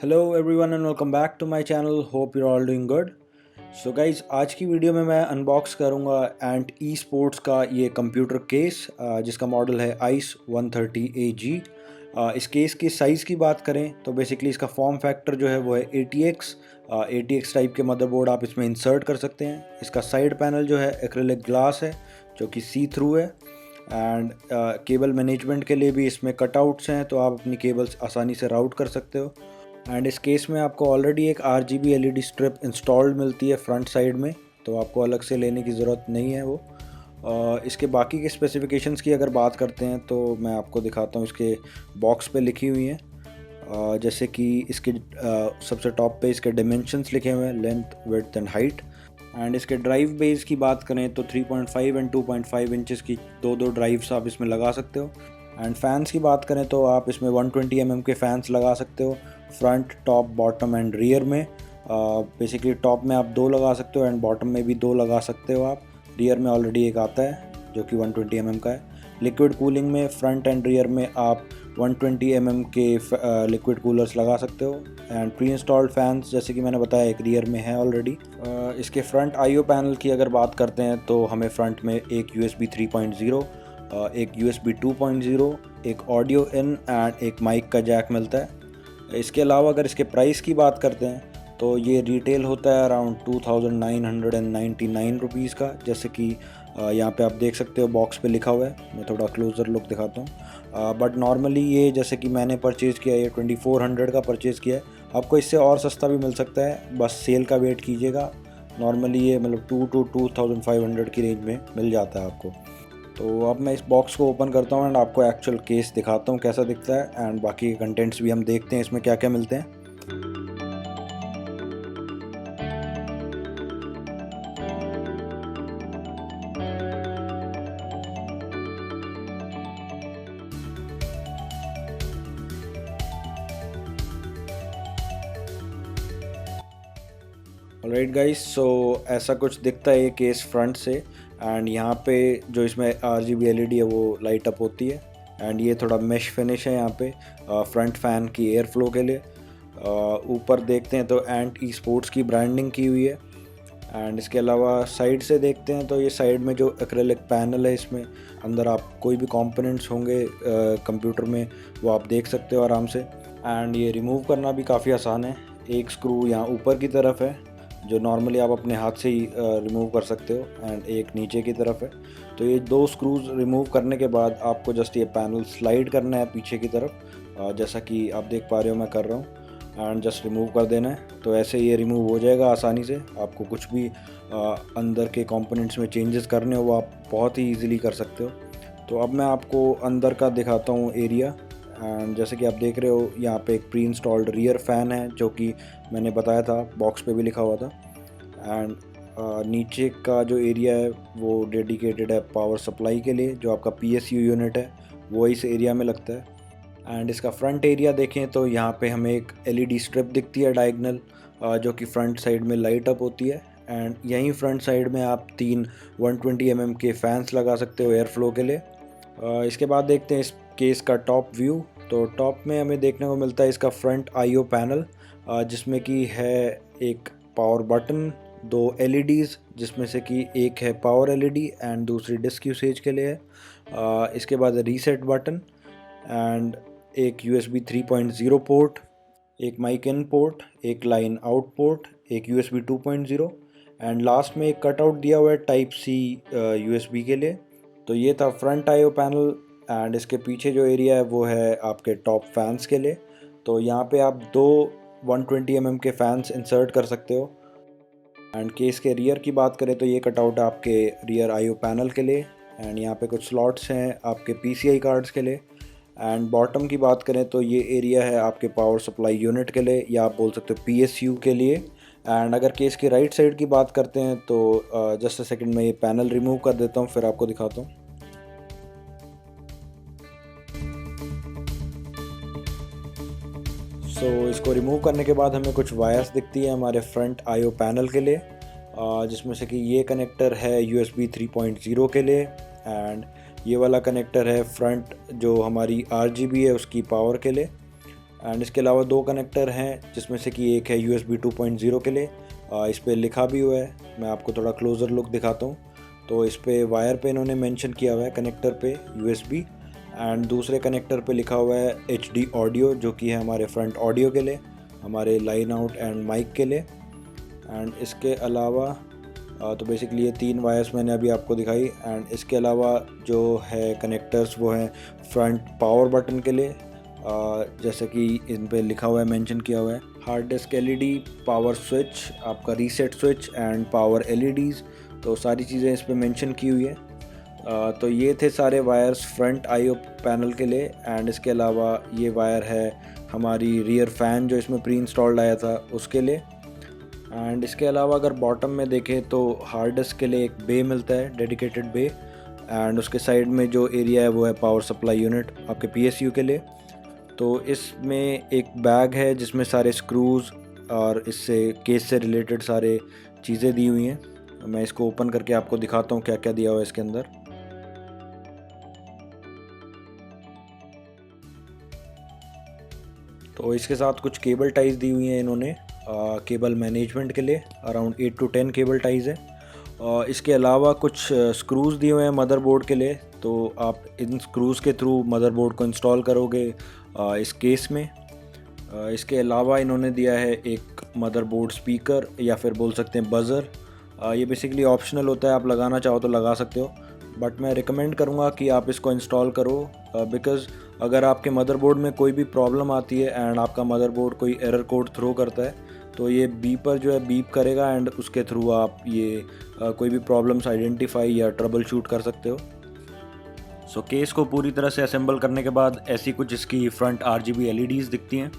Hello everyone and welcome back to my channel. Hope you all doing good. So guys, आज की video में मैं unbox करूंगा एंट e sports का ये कंप्यूटर केस जिसका मॉडल है आइस 130AG। इस केस की साइज़ की बात करें तो बेसिकली इसका फॉर्म फैक्टर जो है वो है ATX टाइप के मदरबोर्ड आप इसमें इंसर्ट कर सकते हैं। इसका साइड पैनल जो है एक्रिलिक ग्लास है जो कि सी थ्रू है एंड केबल मैनेजमेंट के लिए भी इसमें कटआउट्स हैं, तो आप अपनी केबल्स आसानी से राउट कर सकते हो। एंड इस केस में आपको ऑलरेडी एक RGB LED स्ट्रिप इंस्टॉल्ड मिलती है फ्रंट साइड में, तो आपको अलग से लेने की ज़रूरत नहीं है वो। इसके बाकी के स्पेसिफिकेशंस की अगर बात करते हैं तो मैं आपको दिखाता हूँ, इसके बॉक्स पे लिखी हुई हैं। जैसे कि इसके सबसे टॉप पे इसके डिमेंशंस लिखे हुए हैं, length, width and height. And इसके ड्राइव बेस की बात करें तो 3.5 एंड 2.5 इंचज़ की दो ड्राइव्स आप इसमें लगा सकते हो। एंड फैंस की बात करें तो आप इसमें 120 mm के फैंस लगा सकते हो, front, top, bottom and rear में। बेसिकली टॉप में आप 2 लगा सकते हो एंड बॉटम में भी 2 लगा सकते हो आप। रियर में ऑलरेडी एक आता है जो कि 120 mm का है। लिक्विड कूलिंग में फ्रंट एंड रियर में आप 120 mm के लिक्विड कूलर्स लगा सकते हो। एंड प्री इंस्टॉल्ड फैंस जैसे कि मैंने बताया एक रियर में है ऑलरेडी। इसके फ्रंट IO पैनल की अगर बात करते हैं तो हमें फ्रंट में एक USB 3.0, एक USB 2.0, एक ऑडियो इन एंड एक माइक का जैक मिलता है। इसके अलावा अगर इसके प्राइस की बात करते हैं तो ये रिटेल होता है अराउंड 2999 रुपीज़ का, जैसे कि यहाँ पे आप देख सकते हो बॉक्स पे लिखा हुआ है। मैं थोड़ा क्लोज़र लुक दिखाता हूँ। बट नॉर्मली ये जैसे कि मैंने परचेज़ किया, ये 2400 का परचेज़ किया है। आपको इससे और सस्ता भी मिल सकता है, बस सेल का वेट कीजिएगा। नॉर्मली ये मतलब 2500 की रेंज में मिल जाता है आपको। तो अब मैं इस बॉक्स को ओपन करता हूँ एंड आपको एक्चुअल केस दिखाता हूँ कैसा दिखता है, एंड बाकी के कंटेंट्स भी हम देखते हैं इसमें क्या क्या मिलते हैं। ऑलराइट गाइस, सो ऐसा कुछ दिखता है ये केस फ्रंट से। एंड यहाँ पे जो इसमें RGB LED है वो लाइट अप होती है। एंड ये थोड़ा मेश फिनिश है यहाँ पे फ्रंट फैन की एयर फ्लो के लिए। ऊपर देखते हैं तो एंट ई स्पोर्ट्स की ब्रांडिंग की हुई है। एंड इसके अलावा साइड से देखते हैं तो ये साइड में जो एक्रेलिक पैनल है, इसमें अंदर आप कोई भी कंपोनेंट्स होंगे कंप्यूटर में वो आप देख सकते हो आराम से। एंड ये रिमूव करना भी काफ़ी आसान है। एक स्क्रू यहाँ ऊपर की तरफ है जो नॉर्मली आप अपने हाथ से ही रिमूव कर सकते हो, एंड एक नीचे की तरफ है। तो ये 2 स्क्रूज रिमूव करने के बाद आपको जस्ट ये पैनल स्लाइड करना है पीछे की तरफ, जैसा कि आप देख पा रहे हो मैं कर रहा हूँ। एंड जस्ट रिमूव कर देना है, तो ऐसे ये रिमूव हो जाएगा आसानी से। आपको कुछ भी अंदर के कंपोनेंट्स में चेंजेस करने हो वो आप बहुत ही ईजिली कर सकते हो। तो अब मैं आपको अंदर का दिखाता हूँ एरिया। एंड जैसे कि आप देख रहे हो यहाँ पे एक प्री इंस्टॉल्ड रियर फ़ैन है जो कि मैंने बताया था, बॉक्स पे भी लिखा हुआ था। एंड नीचे का जो एरिया है वो डेडिकेटेड है पावर सप्लाई के लिए, जो आपका PSU यूनिट है वो इस एरिया में लगता है। एंड इसका फ्रंट एरिया देखें तो यहाँ पे हमें एक LED स्ट्रिप दिखती है डायगनल, जो कि फ्रंट साइड में लाइट अप होती है। एंड यहीं फ्रंट साइड में आप 3 120 mm के फैंस लगा सकते हो एयर फ्लो के लिए। इसके बाद देखते हैं इस केस का टॉप व्यू। तो टॉप में हमें देखने को मिलता है इसका फ्रंट IO पैनल, जिसमें कि है एक पावर बटन, 2 LEDs जिसमें से कि एक है पावर LED एंड दूसरी डिस्क यूसेज के लिए है। इसके बाद रीसेट बटन एंड एक USB 3.0 पोर्ट, एक माइक इन पोर्ट, एक लाइन आउट पोर्ट, एक USB 2.0 एंड लास्ट में एक कटआउट दिया हुआ है Type-C USB के लिए। तो ये था फ्रंट IO पैनल। एंड इसके पीछे जो एरिया है वो है आपके टॉप फैंस के लिए। तो यहाँ पे आप 2 120 mm के फैंस इंसर्ट कर सकते हो। एंड केस के रियर की बात करें तो ये कटआउट है आपके रियर IO पैनल के लिए। एंड यहाँ पे कुछ स्लॉट्स हैं आपके PCI कार्ड्स के लिए। एंड बॉटम की बात करें तो ये एरिया है आपके पावर सप्लाई यूनिट के लिए, या आप बोल सकते हो PSU के लिए। एंड अगर केस की राइट साइड की बात करते हैं तो जस्ट अ सेकंड में ये पैनल रिमूव कर देता हूँ फिर आपको दिखाता हूँ। सो इसको रिमूव करने के बाद हमें कुछ वायर्स दिखती है हमारे फ्रंट IO पैनल के लिए, जिसमें से कि ये कनेक्टर है USB 3.0 के लिए। एंड ये वाला कनेक्टर है फ्रंट जो हमारी RGB है उसकी पावर के लिए। एंड इसके अलावा 2 कनेक्टर हैं जिसमें से कि एक है USB 2.0 के लिए, इस पर लिखा भी हुआ है, मैं आपको थोड़ा क्लोज़र लुक दिखाता हूँ। तो इस पे वायर पे इन्होंने मेंशन किया हुआ है कनेक्टर पे USB, एंड दूसरे कनेक्टर पे लिखा हुआ है HD ऑडियो, जो कि है हमारे फ्रंट ऑडियो के लिए, हमारे लाइन आउट एंड माइक के लिए। एंड इसके अलावा तो बेसिकली ये 3 वायर्स मैंने अभी आपको दिखाई। एंड इसके अलावा जो है कनेक्टर्स वो हैं फ्रंट पावर बटन के लिए, जैसे कि इन पे लिखा हुआ है, मेंशन किया हुआ है hard disk LED, power switch, आपका reset switch and power LEDs, तो सारी चीज़ें इस पे मेंशन की हुई है। तो ये थे सारे वायर्स फ्रंट IO पैनल के लिए। एंड इसके अलावा ये वायर है हमारी रियर फ़ैन जो इसमें प्री इंस्टॉल्ड आया था उसके लिए। एंड इसके अलावा अगर बॉटम में देखें तो हार्ड डिस्क के लिए एक बे मिलता है, डेडिकेटेड बे, एंड उसके साइड में जो एरिया है वो है पावर सप्लाई यूनिट आपके PSU के लिए। तो इसमें एक बैग है जिसमें सारे स्क्रूज़ और इससे केस से रिलेटेड सारे चीज़ें दी हुई हैं। मैं इसको ओपन करके आपको दिखाता हूँ क्या क्या दिया हुआ है इसके अंदर। तो इसके साथ कुछ केबल टाइज दी हुई हैं इन्होंने केबल मैनेजमेंट के लिए, अराउंड 8 to 10 केबल टाइज है। इसके अलावा कुछ स्क्रूज़ दिए हुए हैं मदरबोर्ड के लिए, तो आप इन स्क्रूज़ के थ्रू मदरबोर्ड को इंस्टॉल करोगे इस केस में। इसके अलावा इन्होंने दिया है एक मदरबोर्ड स्पीकर, या फिर बोल सकते हैं बज़र। ये बेसिकली ऑप्शनल होता है, आप लगाना चाहो तो लगा सकते हो, बट मैं रिकमेंड करूँगा कि आप इसको इंस्टॉल करो, बिकॉज़ अगर आपके मदरबोर्ड में कोई भी प्रॉब्लम आती है एंड आपका मदरबोर्ड कोई एरर कोड थ्रो करता है, तो ये बीपर जो है बीप करेगा एंड उसके थ्रू आप ये कोई भी प्रॉब्लम्स आइडेंटिफाई या ट्रबल शूट कर सकते हो। सो केस को पूरी तरह से असेंबल करने के बाद ऐसी कुछ इसकी फ्रंट RGB LEDs दिखती हैं।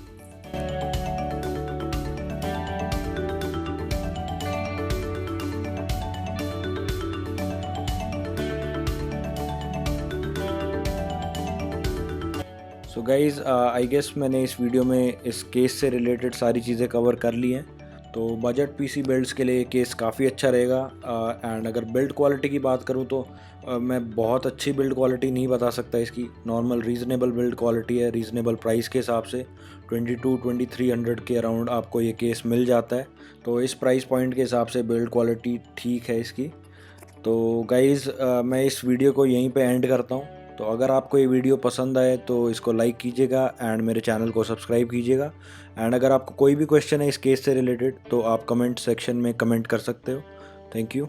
सो गाइज़ आई गेस मैंने इस वीडियो में इस केस से रिलेटेड सारी चीज़ें कवर कर ली हैं। तो बजट PC बिल्ड्स के लिए केस काफ़ी अच्छा रहेगा। एंड अगर बिल्ड क्वालिटी की बात करूँ तो मैं बहुत अच्छी बिल्ड क्वालिटी नहीं बता सकता इसकी, नॉर्मल रीज़नेबल बिल्ड क्वालिटी है, रीज़नेबल प्राइस के हिसाब से 2200-2300 के अराउंड आपको ये केस मिल जाता है। तो इस प्राइस पॉइंट के हिसाब से बिल्ड क्वालिटी ठीक है इसकी। तो गाइज़ मैं इस वीडियो को यहीं पे एंड करता हूँ। तो अगर आपको ये वीडियो पसंद आए तो इसको लाइक कीजिएगा एंड मेरे चैनल को सब्सक्राइब कीजिएगा। एंड अगर आपको कोई भी क्वेश्चन है इस केस से रिलेटेड तो आप कमेंट सेक्शन में कमेंट कर सकते हो। Thank you.